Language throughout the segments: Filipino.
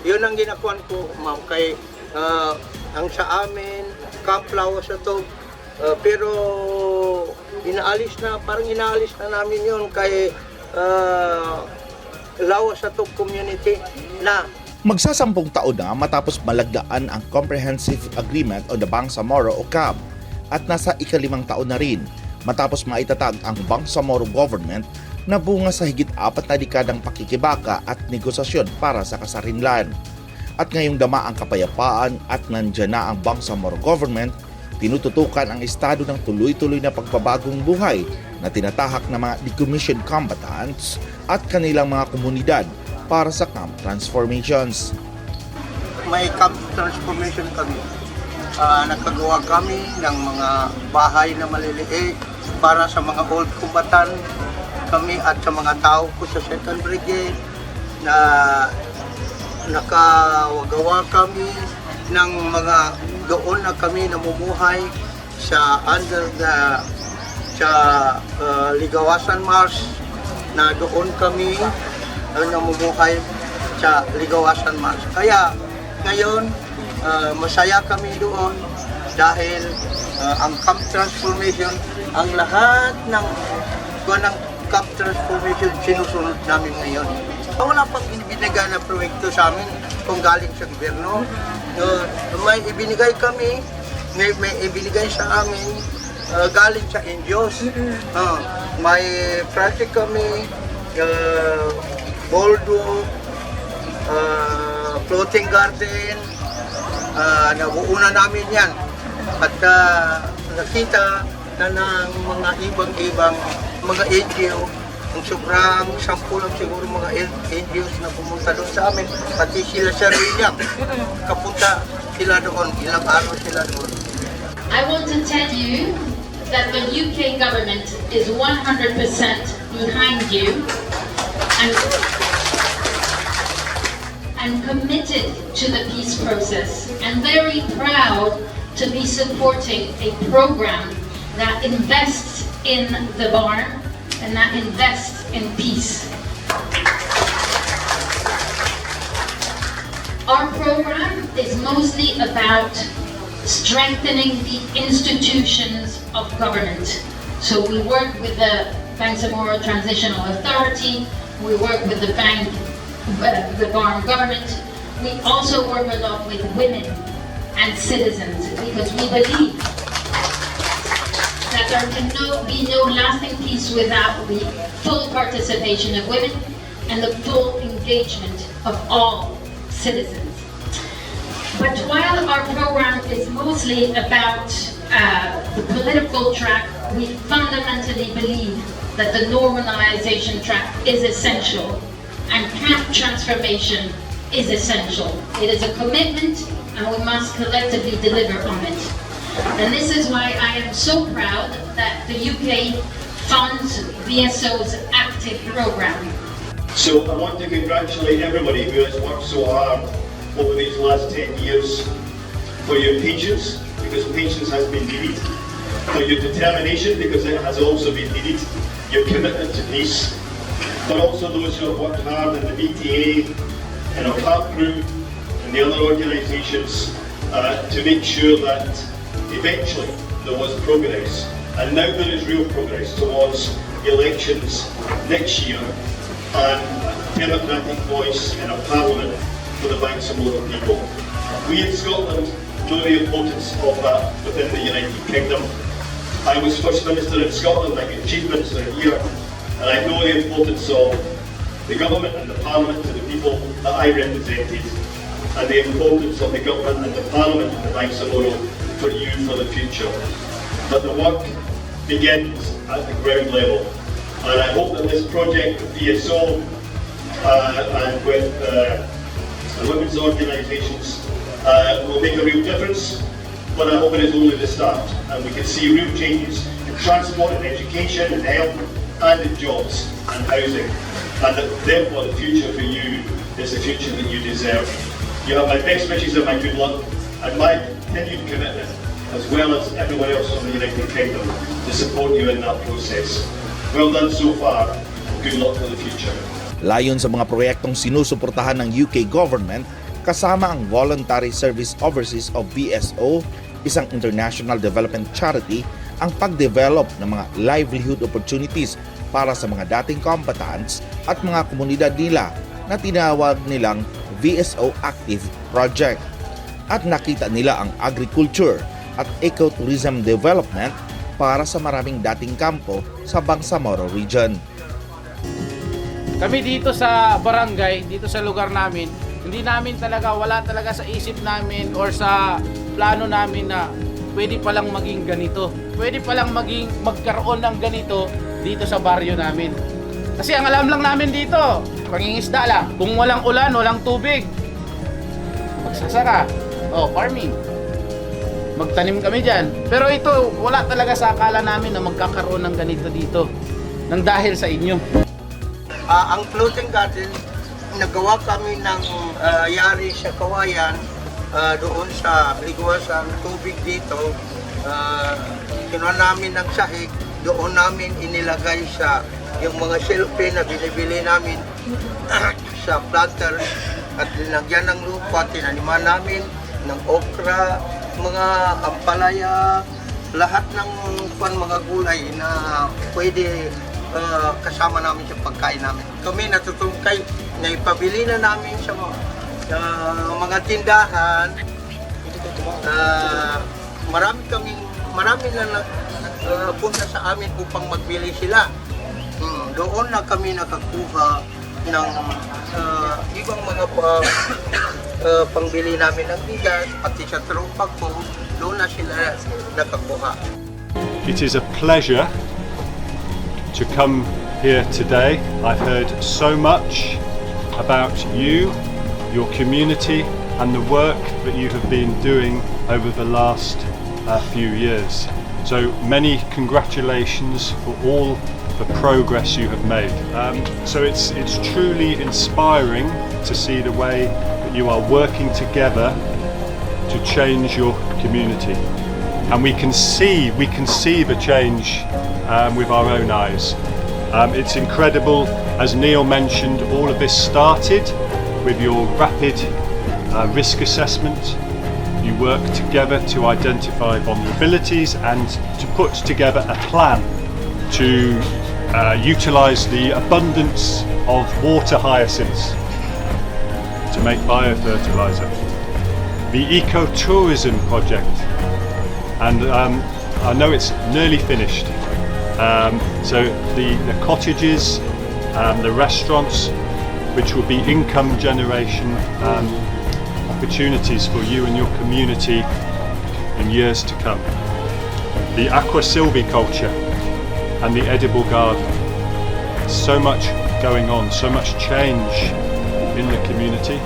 Yun ang ginakuan ko, ma'am, kay ang sa amin, camp lawas na to, pero parang inaalis na namin yun kay lawas sa to community na. Magsasampung taon na matapos malagdaan ang Comprehensive Agreement on the Bangsamoro o CAB at nasa ika-5 taon na rin matapos maitatag ang Bangsamoro government na bunga sa higit 4 na dekadang pakikibaka at negosasyon para sa kasarinlan. At ngayong dama ang kapayapaan at nandyan na ang Bangsamoro government, tinututukan ang estado ng tuloy-tuloy na pagbabagong buhay na tinatahak ng mga decommissioned combatants at kanilang mga komunidad para sa camp transformations. May camp transformation kami. Nagkagawa kami ng mga bahay na maliliit para sa mga old combatant kami at sa mga tao ko sa 2nd Brigade na nakagawa kami ng mga doon na kami namumuhay sa Ligawasan Mars na doon kami namumuhay sa Ligawasan Mars. Kaya ngayon masaya kami doon dahil ang camp transformation, ang lahat ng camp transformation sinusunod namin ngayon. Wala pang ibinigay na proyekto sa amin kung galing sa gobyerno. May ibinigay kami, may ibinigay sa amin galing sa NGOs. May project kami, boldo, floating garden, nabuuna namin yan. At nakita na ng mga ibang mga NGO, ang sobrang sampu lang siguro mga NGOs na pumunta doon sa amin, pati sila sa William, kapunta sila doon, ilang araw sila doon. I want to tell you that the UK government is 100% behind you and committed to the peace process, and very proud to be supporting a program that invests in the barn and that invests in peace. Our program is mostly about strengthening the institutions of government. So we work with the Bangsamoro Transitional Authority, we work with the Barn government. We also work a lot with women and citizens because we believe that there can be no lasting peace without the full participation of women and the full engagement of all citizens. But while our program is mostly about the political track, we fundamentally believe that the normalization track is essential and camp transformation is essential. It is a commitment and we must collectively deliver on it. And this is why I am so proud that the UK funds BSO's active program. So I want to congratulate everybody who has worked so hard over these last 10 years for your patience, because patience has been needed, for your determination, because it has also been needed, your commitment to peace, but also those who have worked hard in the BTA, in our camp crew, and the other organisations to make sure that eventually there was progress. And now there is real progress towards elections next year and a democratic voice in a parliament for the Bangsamoro people. We in Scotland know the importance of that within the United Kingdom. I was First Minister in Scotland, I was Chief Minister here, and I know the importance of the government and the parliament to the people that I represented, and the importance of the government and the parliament in the Bangsamoro for you for the future. But the work begins at the ground level, and I hope that this project with BSO and with the women's organisations will make a real difference, but I hope it is only the start, and we can see real changes in transport and education and health and in jobs and housing, and that therefore the future for you is the future that you deserve. You have my best wishes and my good luck, and my continued commitment, as well as everyone else from the United Kingdom, to support you in that process. Well done so far, and good luck for the future. Layon sa mga proyektong sinusuportahan ng UK government, kasama ang Voluntary Service Overseas of VSO, isang international development charity, ang pag-develop ng mga livelihood opportunities para sa mga dating combatants at mga komunidad nila na tinawag nilang VSO Active Project. At nakita nila ang agriculture at ecotourism development para sa maraming dating kampo sa Bangsamoro region. Kami dito sa barangay, dito sa lugar namin, hindi namin talaga, wala talaga sa isip namin or sa plano namin na pwede palang maging ganito. Pwede palang magkaroon ng ganito dito sa baryo namin. Kasi ang alam lang namin dito, pangingisda lang. Kung walang ulan, walang tubig, magsasaka, farming. Magtanim kami dyan. Pero ito, wala talaga sa akala namin na magkakaroon ng ganito dito. Nang dahil sa inyo. Ang floating garden, nagawa kami ng yari sa kawayan doon sa liguasan tubig dito. Kinuha namin ng sahig, doon namin inilagay sa yung mga silpe na binibili namin sa planter at linagyan ng lupa, tinaniman namin ng okra, mga ampalaya, lahat ng mga gulay na pwede kasama namin sa pagkain namin. Kami natutungkay na ipabili na namin sa mga tindahan. Marami na punta sa amin upang magbili sila. Doon na kami nakakuha ng ibang mga pangbili namin ng bigas, pati sa tropa ko, doon na sila nakakuha. It is a pleasure to come here today. I've heard so much about you, your community, and the work that you have been doing over the last few years. So many congratulations for all the progress you have made. So it's truly inspiring to see the way that you are working together to change your community, and we can see the change with our own eyes. It's incredible. As Neil mentioned, all of this started with your rapid risk assessment. You work together to identify vulnerabilities and to put together a plan to utilise the abundance of water hyacinths to make biofertiliser. The ecotourism project, and I know it's nearly finished. So the cottages, the restaurants, which will be income generation opportunities for you and your community in years to come. The aqua silviculture and the edible garden. So much going on, so much change in the community,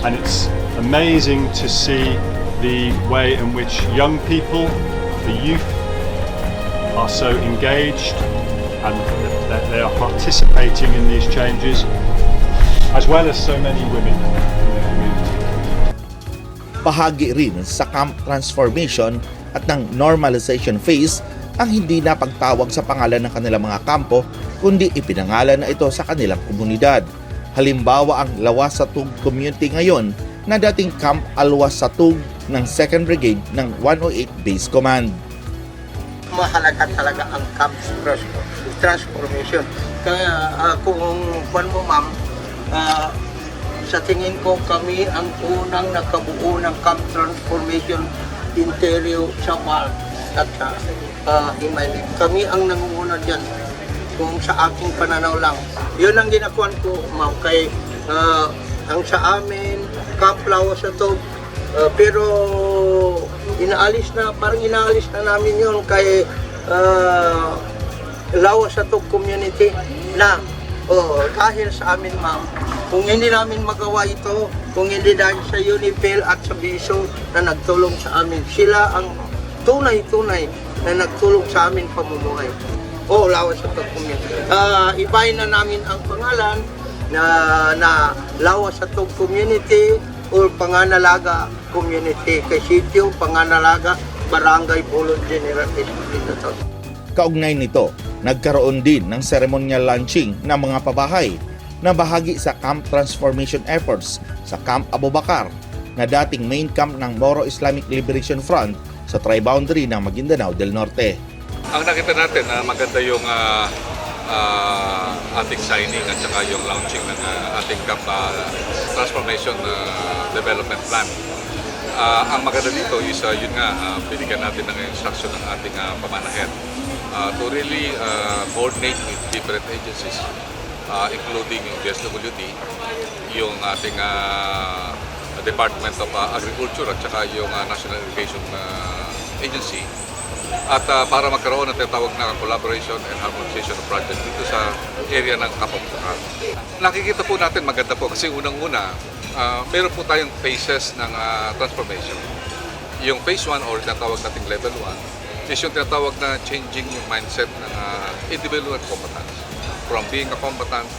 and it's amazing to see the way in which young people, the youth, are so engaged and that they are participating in these changes, as well as so many women in the community. Bahagi rin sa camp transformation at ng normalization phase ang hindi na pagtawag sa pangalan ng kanilang mga kampo, kundi ipinangalan na ito sa kanilang komunidad. Halimbawa ang Lawasatug Community ngayon na dating Camp Alwasatug ng 2nd Brigade ng 108 Base Command. Mahalaga talaga ang camp transformation. Kaya kung mo ma'am, sa tingin ko kami ang unang nakabuo ng camp transformation interior sa MILF at MILF. Kami ang nangunguna dyan kung sa aking pananaw lang. Yun ang ginakuan ko ma'am kay ang sa amin Camp Lawasatug, pero parang inaalis na namin yun kay Lawasatug community na dahil sa amin ma'am, kung hindi namin magawa ito, kung hindi dahil sa UNIFIL at sa BISO na nagtulong sa amin, sila ang tunay-tunay na nagtulong sa amin pamumuhay. Lawasatug community. Ibahin na namin ang pangalan na Lawasatug community o Panganalaga community kay sitio Panganalaga, Barangay Bulon General Espiritu. Kaugnay nito, nagkaroon din ng ceremonial launching ng mga pabahay na bahagi sa camp transformation efforts sa Camp Abubakar na dating main camp ng Moro Islamic Liberation Front sa tri-boundary ng Maguindanao del Norte. Ang nakita natin na maganda yung ating signing at saka yung launching ng ating camp transformation development plan. Ang maganda dito is yun nga, binigyan natin ng instruction ng ating pamanaher to really coordinate with different agencies, including yung DSWD, yung ating Department of Agriculture at saka yung National Irrigation Agency, at para magkaroon ng tinatawag na collaboration and harmonization of project dito sa area ng Kamakailan. Nakikita po natin maganda po kasi unang-una, meron po tayong phases ng transformation. Yung phase 1 or tinatawag nating level 1 is yung tinatawag na changing yung mindset ng individual combatants from being a combatant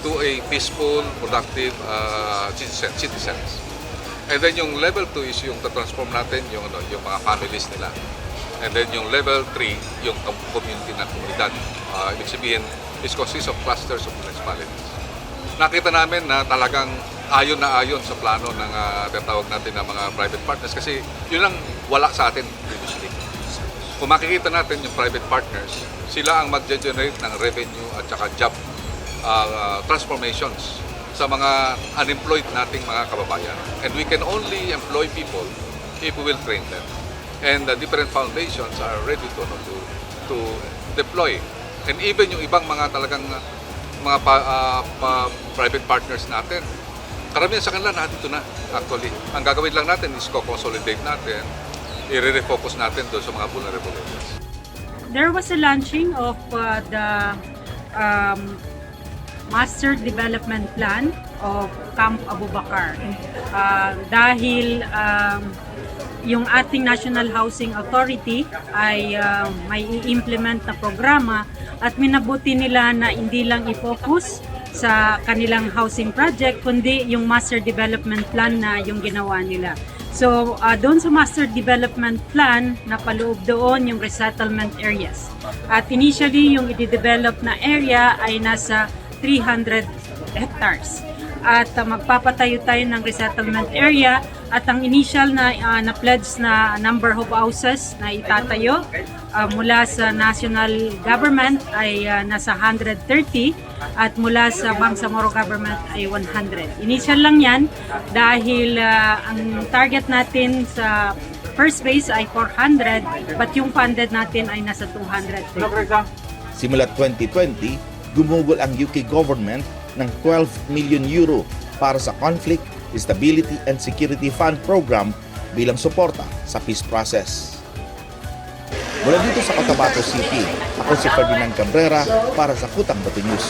to a peaceful, productive citizens. And then yung level 2 is yung transform natin yung mga families nila. And then yung level 3, yung community na komunidad. Ibig sabihin, is consists of clusters of municipalities. Nakita namin na talagang ayon na ayon sa plano ng tinatawag natin ng mga private partners kasi yun ang wala sa atin previously. Kung makikita natin yung private partners, sila ang mag-generate ng revenue at saka job transformations sa mga unemployed nating mga kababayan. And we can only employ people if we will train them. And the different foundations are ready to deploy. And even yung ibang mga talagang mga private partners natin, karamihan sa kanila nandito na actually. Ang gagawin lang natin is co-consolidate natin, i-refocus natin doon sa mga vulnerable areas. There was a launching of the Master Development Plan of Camp Abubakar. Dahil yung ating National Housing Authority ay may i-implement na programa at minabuti nila na hindi lang i-focus sa kanilang housing project kundi yung Master Development Plan na yung ginawa nila. So doon sa Master Development Plan, napaloob doon yung resettlement areas. At initially yung i-develop na area ay nasa 300 hectares. At magpapatayo tayo ng resettlement area at ang initial na pledge na number of houses na itatayo mula sa national government ay nasa 130 at mula sa Bangsamoro government ay 100. Initial lang yan dahil ang target natin sa first phase ay 400 but yung funded natin ay nasa 200. Simula 2020, gumugol ang UK government ng 12 million euro para sa Conflict, Stability and Security Fund Program bilang suporta sa peace process. Mula dito sa Cotabato City, ako si Ferdinand Cabrera para sa Kutang Batu News.